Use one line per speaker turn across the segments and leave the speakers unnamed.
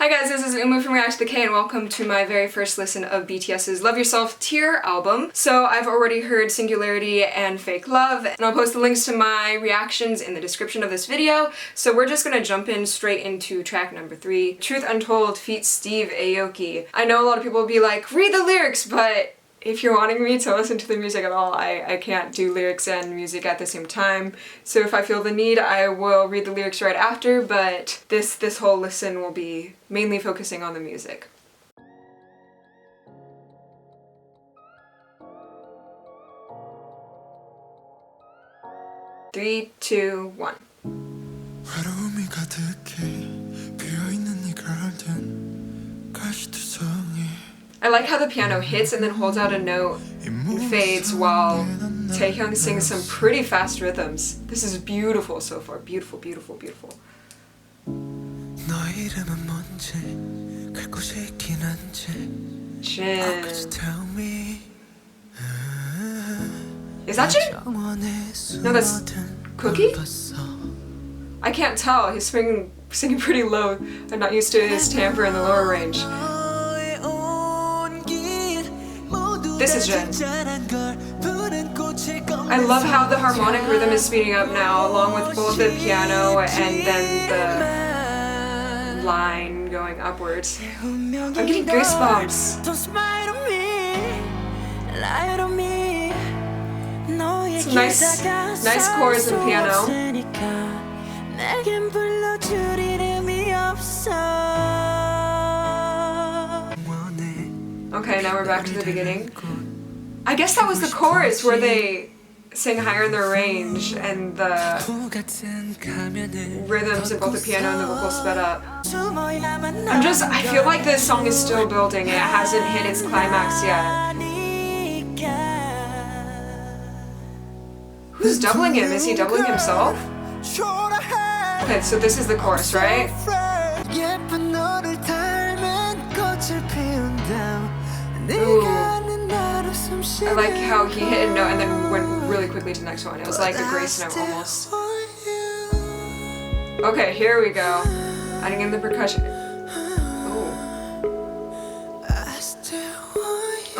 Hi guys, this is Umu from React to the K and welcome to my very first listen of BTS's Love Yourself Tear album. So I've already heard Singularity and Fake Love, and I'll post the links to my reactions in the description of this video. So we're just gonna jump in straight into track number 3, Truth Untold feat. Steve Aoki. I know a lot of people will be like, read the lyrics, but if you're wanting me to listen to the music at all, I can't do lyrics and music at the same time. So if I feel the need, I will read the lyrics right after, but this whole listen will be mainly focusing on the music. Three, two, one. I like how the piano hits and then holds out a note and fades while Taehyung sings some pretty fast rhythms. This is beautiful so far. Beautiful, beautiful, beautiful. Jin. Is that Jin? No, that's Cookie? I can't tell. He's singing pretty low. I'm not used to his timbre in the lower range. This is Jin. I love how the harmonic rhythm is speeding up now, along with both the piano and then the line going upwards. I'm getting goosebumps. Some nice chords and piano. Okay, now we're back to the beginning. I guess that was the chorus where they sing higher in their range and the rhythms in both the piano and the vocals sped up. I feel like this song is still building. It hasn't hit its climax yet. Who's doubling him? Is he doubling himself? Okay, so this is the chorus, right? Ooh. I like how he hit a note and then went really quickly to the next one. It was like a grace note almost. Okay, here we go. Adding in the percussion. Ooh.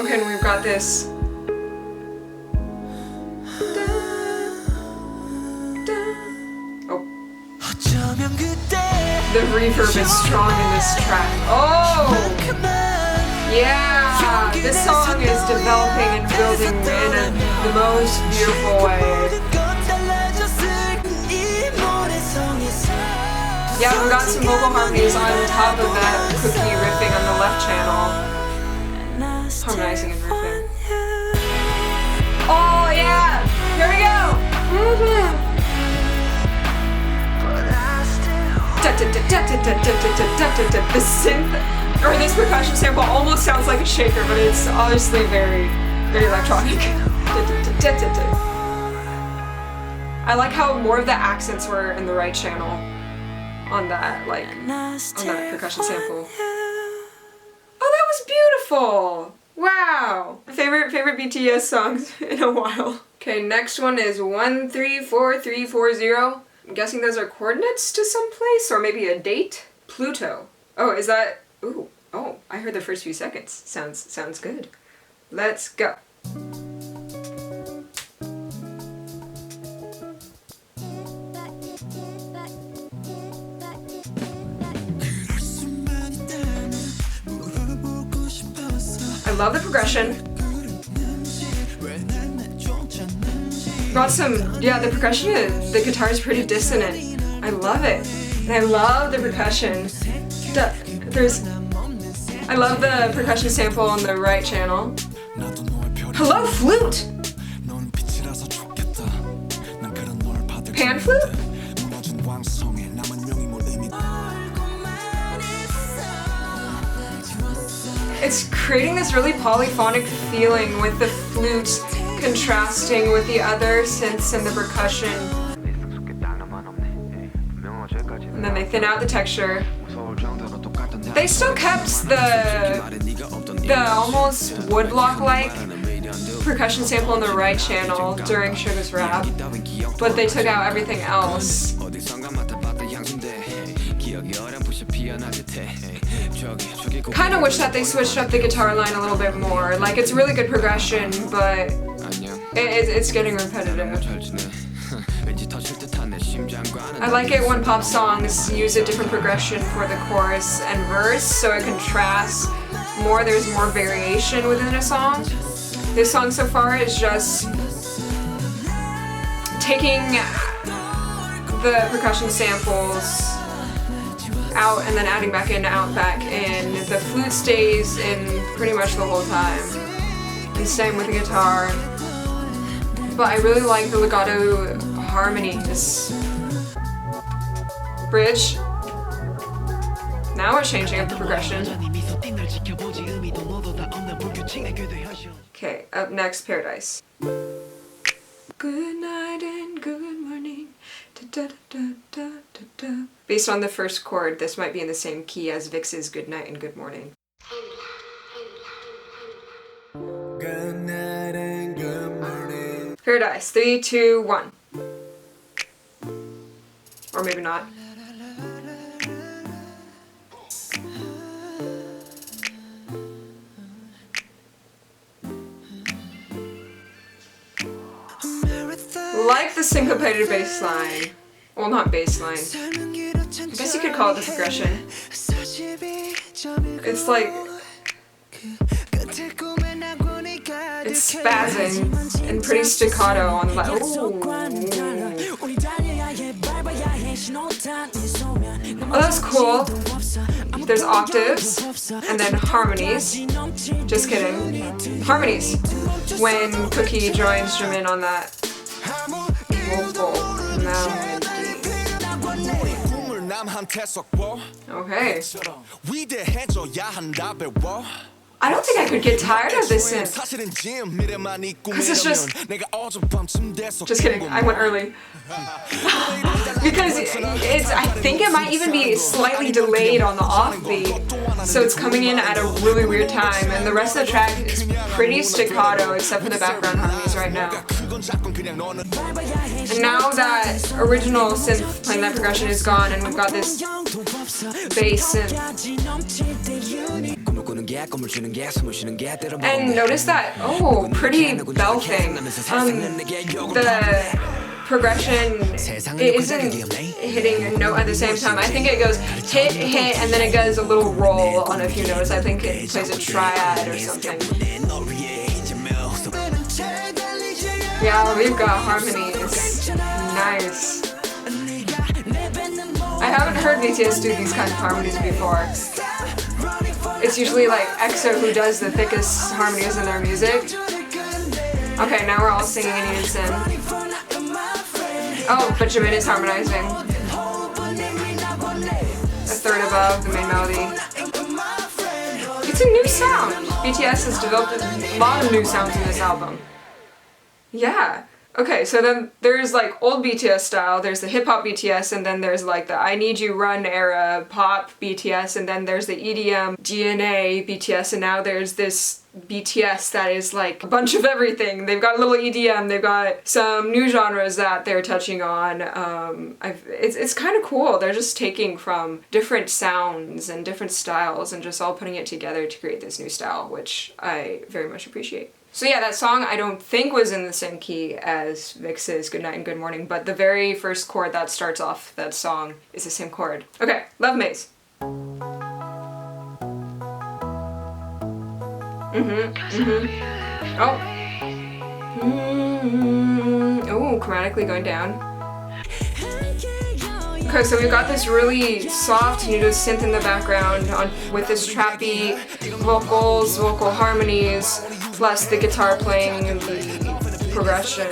Okay, and we've got this. Oh. The reverb is strong in this track. Oh! Yeah, this song is developing and building in the most beautiful way. Yeah, we got some vocal harmonies on top of that Cookie riffing on the left channel. Harmonizing and riffing. Oh yeah! Here we go! The synth. Or this percussion sample almost sounds like a shaker, but it's obviously very, very electronic. I like how more of the accents were in the right channel on that, on that percussion sample. Oh, that was beautiful! Wow! Favorite BTS songs in a while. Okay, next one is 134340. I'm guessing those are coordinates to some place, or maybe a date. Pluto. Oh, is that? Ooh, oh, I heard the first few seconds. Sounds good. Let's go. I love the progression. Got some, yeah, the percussion, the guitar is pretty dissonant. I love it. And I love the percussion. I love the percussion sample on the right channel. Hello, flute! Pan flute? It's creating this really polyphonic feeling with the flute contrasting with the other synths and the percussion. And then they thin out the texture. They still kept the almost woodblock-like percussion sample in the right channel during Sugar's rap, but they took out everything else. Kind of wish that they switched up the guitar line a little bit more. Like, it's really good progression, but it's getting repetitive. I like it when pop songs use a different progression for the chorus and verse, so it contrasts more, there's more variation within a song. This song so far is just taking the percussion samples out and then adding back in, out, back in. The flute stays in pretty much the whole time. And same with the guitar. But I really like the legato harmony, this bridge. Now we're changing up the progression. Okay, up next, Paradise. Good night and good morning. Da, da, da, da, da, da. Based on the first chord, this might be in the same key as Vix's Good Night and Good Morning. Good night and good morning. Paradise, 3, 2, 1. Or maybe not. Like the syncopated bass line. Well, not bass line. I guess you could call it the progression. It's like... it's spazzing and pretty staccato on the left. Oh, that's cool. There's octaves and then harmonies. Just kidding. Harmonies. When Cookie joins Jimin on that vocal melody. Okay. I don't think I could get tired of this synth. Because it's just kidding, I went early. Because I think it might even be slightly delayed on the offbeat. So it's coming in at a really weird time, and the rest of the track is pretty staccato except for the background harmonies right now. And now that original synth playing that progression is gone, and we've got this bass synth. And notice that, oh, pretty bell thing. The progression, it isn't hitting a note at the same time. I think it goes hit, hit, and then it goes a little roll on a few notes. I think it plays a triad or something. Yeah, we've got harmonies. Nice. I haven't heard BTS do these kind of harmonies before. It's usually like EXO who does the thickest harmonies in their music. Okay, now we're all singing in unison. Oh, but Jimin is harmonizing. A third above the main melody. It's a new sound. BTS has developed a lot of new sounds in this album. Yeah. Okay, so then there's like old BTS style, there's the hip-hop BTS, and then there's like the I Need You Run era pop BTS, and then there's the EDM DNA BTS, and now there's this BTS that is like a bunch of everything. They've got a little EDM, they've got some new genres that they're touching on. It's kind of cool. They're just taking from different sounds and different styles and just all putting it together to create this new style, which I very much appreciate. So yeah, that song I don't think was in the same key as Vix's Good Night and Good Morning, but the very first chord that starts off that song is the same chord. Okay, Love Maze. Oh, chromatically going down. Okay, so we've got this really soft, synth in the background with this trappy vocals, vocal harmonies, plus the guitar playing the progression.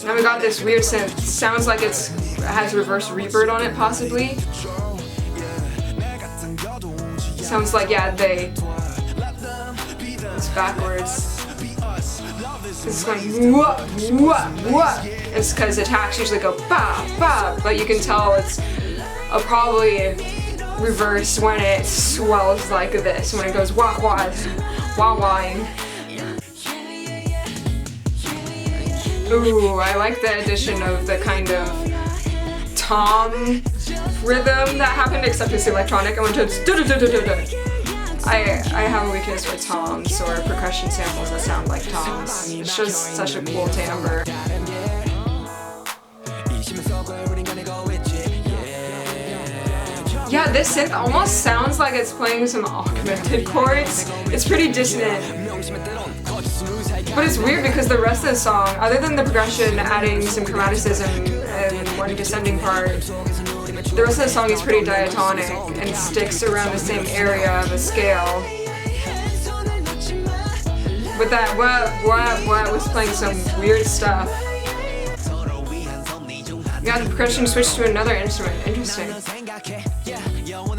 Now we got this weird synth. Sounds like it has reverse reverb on it, possibly. Sounds like, yeah, it's backwards. It's going wah, wah, wah. It's because attacks usually go ba, ba, but you can tell it's probably reverse when it swells like this, when it goes wah, wah, wah, wahing. Ooh, I like the addition of the kind of tom rhythm that happened, except it's electronic. I went to I have a weakness for toms or percussion samples that sound like toms. It's just such a cool timbre. Yeah, this synth almost sounds like it's playing some augmented chords. It's pretty dissonant. But it's weird because the rest of the song, other than the progression adding some chromaticism and one descending part, the rest of the song is pretty diatonic and sticks around the same area of a scale. But that what was playing some weird stuff. Yeah, the progression switched to another instrument. Interesting.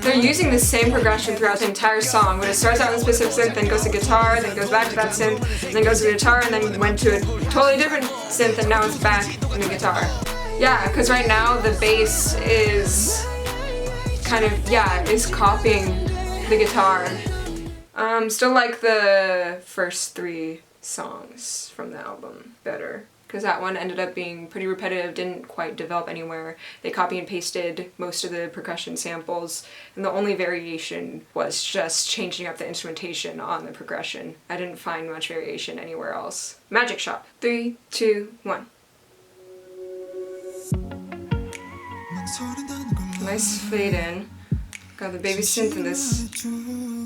They're using the same progression throughout the entire song, but it starts out in a specific synth, then goes to guitar, then goes back to that synth, then goes to guitar, and then went to a totally different synth, and now it's back in the guitar. Yeah, because right now the bass is kind of, is copying the guitar. Still like the first 3 songs from the album better, because that one ended up being pretty repetitive, didn't quite develop anywhere. They copy and pasted most of the percussion samples, and the only variation was just changing up the instrumentation on the progression. I didn't find much variation anywhere else. Magic Shop. 3, 2, 1. Nice fade in. Got the baby synth in this.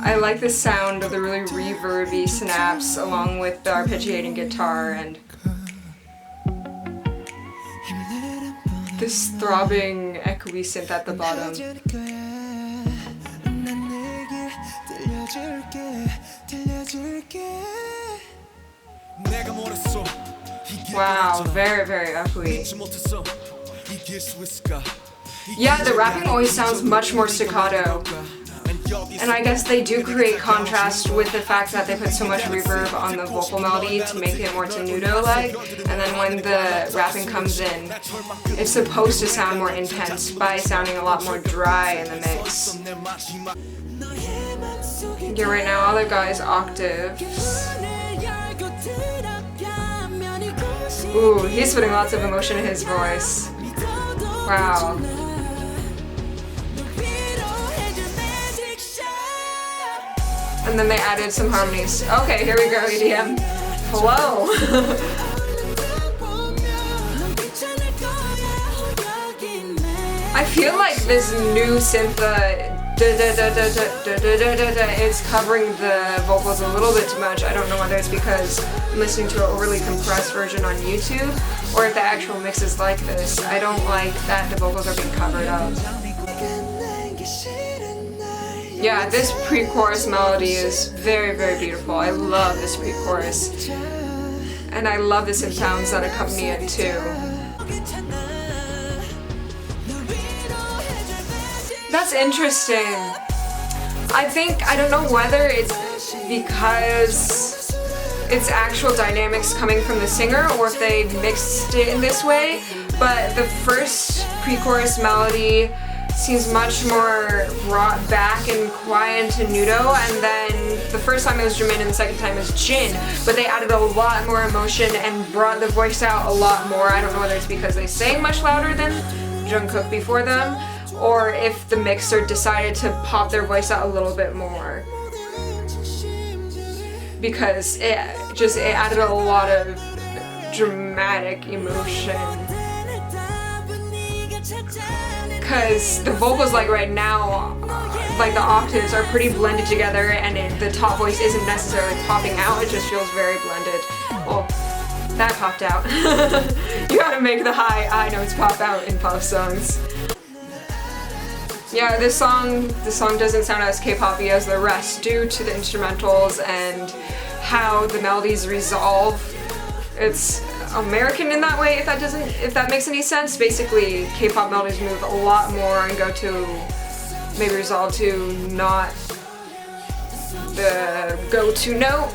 I like the sound of the really reverby snaps along with the arpeggiating guitar and this throbbing echoey synth at the bottom. Wow, very, very echoey. Yeah, the rapping always sounds much more staccato. And I guess they do create contrast with the fact that they put so much reverb on the vocal melody to make it more tenuto-like, and then when the rapping comes in, it's supposed to sound more intense by sounding a lot more dry in the mix. Yeah, right now all they've got is octaves. Ooh, he's putting lots of emotion in his voice. Wow. And then they added some harmonies. Okay, here we go, EDM. Hello! I feel like this new synth is covering the vocals a little bit too much. I don't know whether it's because I'm listening to an overly compressed version on YouTube or if the actual mix is like this. I don't like that the vocals are being covered up. Yeah, this pre-chorus melody is very, very beautiful. I love this pre-chorus. And I love the synth sounds that accompany it too. That's interesting. I don't know whether it's because it's actual dynamics coming from the singer or if they mixed it in this way, but the first pre-chorus melody seems much more brought back and quiet and tenuto, and then the first time it was Jimin and the second time it was Jin, but they added a lot more emotion and brought the voice out a lot more. I don't know whether it's because they sang much louder than Jungkook before them, or if the mixer decided to pop their voice out a little bit more. Because it added a lot of dramatic emotion. Because the vocals like right now, like the octaves are pretty blended together and the top voice isn't necessarily popping out, it just feels very blended. Well, that popped out. You gotta make the high notes pop out in pop songs. Yeah, this song doesn't sound as K-poppy as the rest due to the instrumentals and how the melodies resolve. It's American in that way, if that makes any sense. Basically, K-pop melodies move a lot more and go to, maybe resolve to not the go-to note,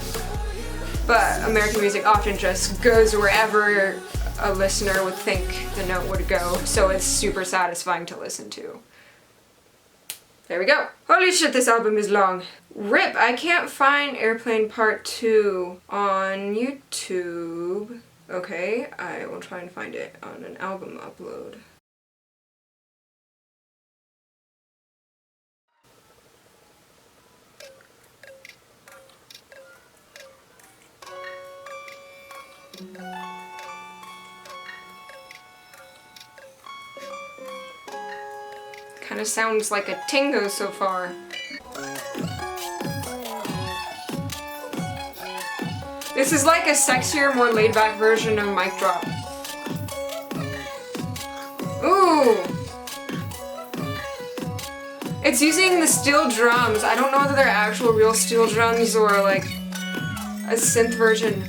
but American music often just goes wherever a listener would think the note would go, so it's super satisfying to listen to. There we go. Holy shit, this album is long. RIP, I can't find Airplane Part 2 on YouTube. Okay, I will try and find it on an album upload. Kind of sounds like a tango so far. This is like a sexier, more laid-back version of Mic Drop. Ooh! It's using the steel drums. I don't know whether they're actual real steel drums or like a synth version.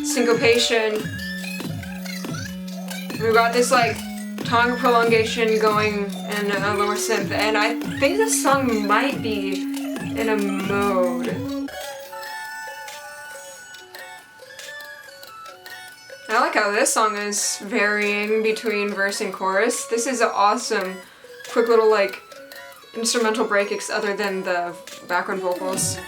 Syncopation. We've got this like tongue prolongation going and a lower synth, and I think this song might be in a mode. I like how this song is varying between verse and chorus. This is an awesome, quick little like instrumental break other than the background vocals.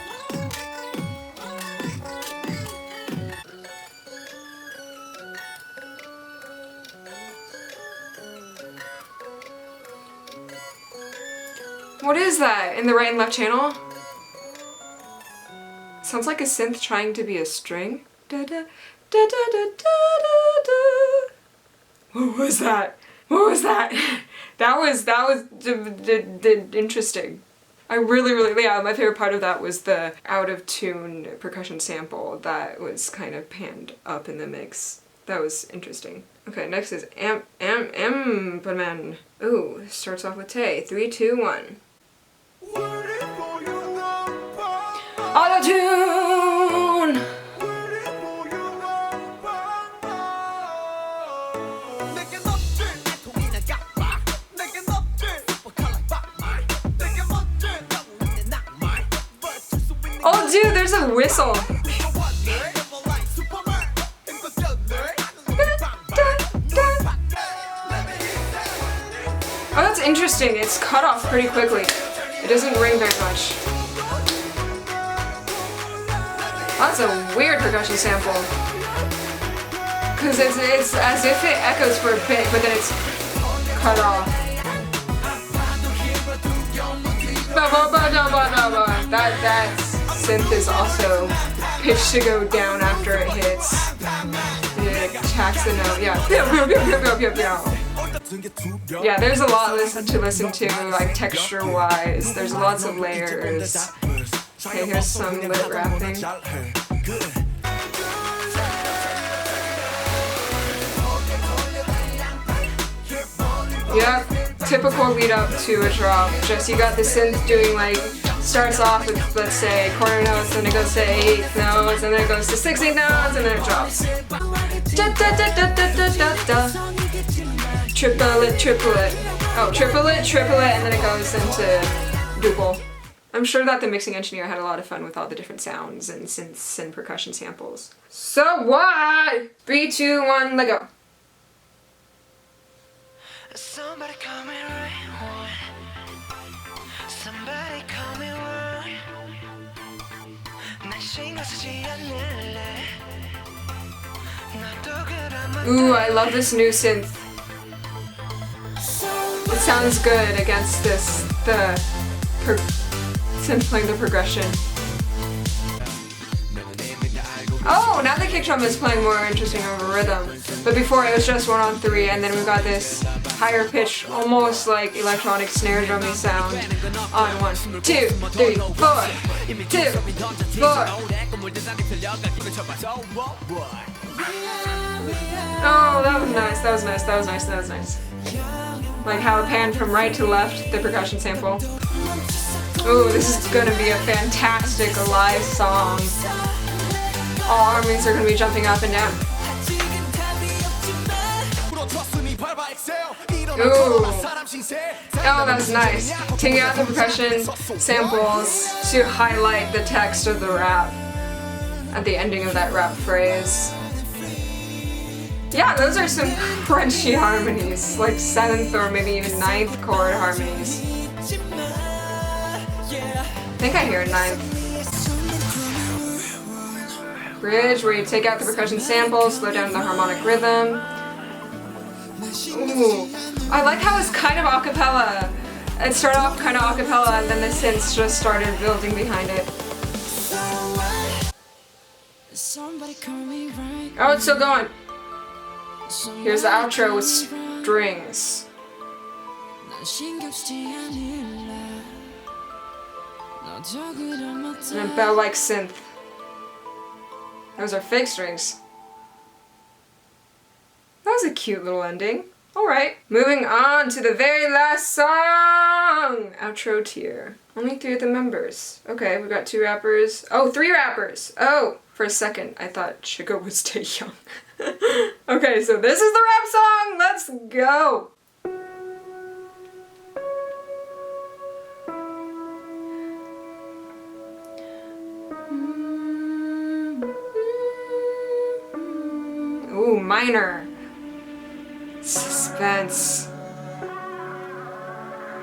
What is that in the right and left channel? Sounds like a synth trying to be a string. Da da da da da da da. What was that? What was that? That was interesting. I really, yeah, my favorite part of that was the out of tune percussion sample that was kind of panned up in the mix. That was interesting. Okay, next is Amperman. Ooh, starts off with Tay. 3, 2, 1. Auto-tune! Oh dude, there's a whistle! Oh, that's interesting. It's cut off pretty quickly. It doesn't ring very much. Oh, that's a weird percussion sample. Because it's as if it echoes for a bit, but then it's cut off. That synth is also pitched to go down after it hits. It attacks the note, yeah. Yeah, there's a lot to listen to, like texture-wise. There's lots of layers. Okay, here's some lit rapping. Yep, typical lead up to a drop. Just you got the synth doing like, starts off with, let's say, quarter notes, then it goes to 8th notes, and then it goes to 16th notes, and then it drops. Triplet, triplet. Oh, triplet, triplet, and then it goes into duple. I'm sure that the mixing engineer had a lot of fun with all the different sounds and synths and percussion samples. So what? 3, 2, 1, let go. Somebody call me right. Somebody call me right. Ooh, I love this new synth. It sounds good against the synth playing the progression. Oh, now the kick drum is playing more interesting over rhythm. But before it was just 1 on 3, and then we've got this higher pitch, almost like electronic snare drummy sound on 1, 2, 3, 4, 2, 4. Oh, that was nice, that was nice, that was nice, that was nice. Like how it panned from right to left, the percussion sample. Ooh, this is gonna be a fantastic live song. All armies are gonna be jumping up and down. Ooh. Oh, that was nice. Taking out the percussion samples to highlight the text of the rap at the ending of that rap phrase. Yeah, those are some crunchy harmonies, like 7th or maybe even 9th chord harmonies. I think I hear 9th. Bridge, where you take out the percussion samples, slow down the harmonic rhythm. Ooh, I like how it's kind of a cappella. It started off kind of a cappella and then the synths just started building behind it. Oh, it's still going. Here's the outro with strings. And a bell-like synth. Those are fake strings. That was a cute little ending. Alright, moving on to the very last song! Outro tier. Only 3 of the members. Okay, we've got 2 rappers. Oh, 3 rappers! Oh! For a second, I thought Chico would stay young. Okay, so this is the rap song! Let's go! Ooh, minor. Suspense.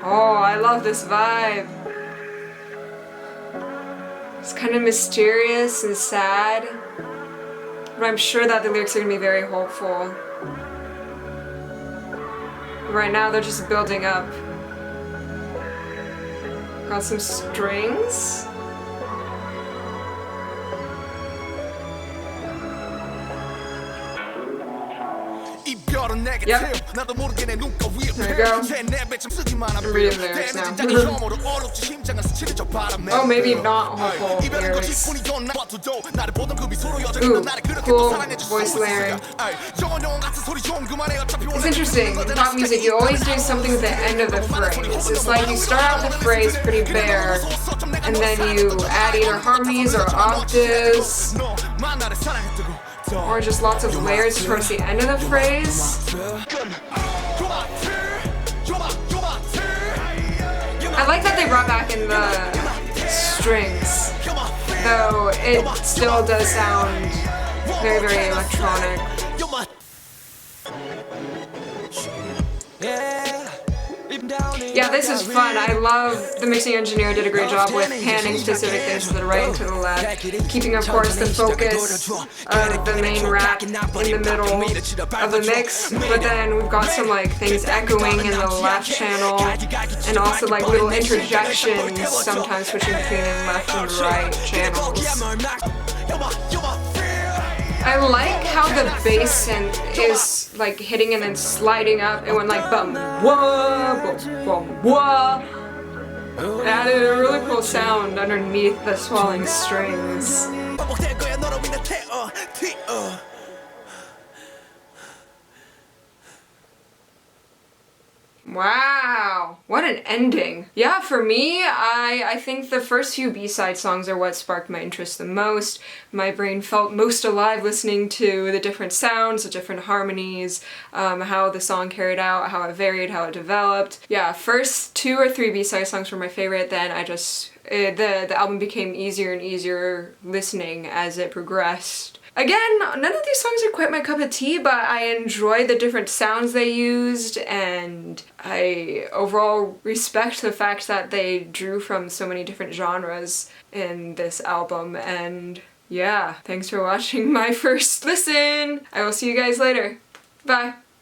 Oh, I love this vibe. It's kind of mysterious and sad, but I'm sure that the lyrics are gonna be very hopeful. Right now they're just building up. Got some strings. Yep. There we go. I'm reading the lyrics now. Oh, maybe not hopeful lyrics. Ooh, cool voice layering. It's interesting, in pop music you always do something at the end of the phrase. It's like you start out the phrase pretty bare, and then you add either harmonies or octaves, or just lots of layers towards the end of the phrase. I like that they brought back in the strings, though it still does sound very, very electronic. Yeah, this is fun. I love the mixing engineer did a great job with panning specific things to the right and to the left, keeping of course the focus of the main rap in the middle of the mix, but then we've got some like things echoing in the left channel, and also like little interjections sometimes switching between the left and right channels. I like how the bass synth is like hitting and then sliding up. It went like bum wah bum bum wah. It added a really cool sound underneath the swelling strings. Wow, what an ending. Yeah, for me, I think the first few B-side songs are what sparked my interest the most. My brain felt most alive listening to the different sounds, the different harmonies, how the song carried out, how it varied, how it developed. Yeah, first 2 or 3 B-side songs were my favorite, then I just, the album became easier and easier listening as it progressed. Again, none of these songs are quite my cup of tea, but I enjoy the different sounds they used, and I overall respect the fact that they drew from so many different genres in this album, and yeah, thanks for watching my first listen! I will see you guys later. Bye!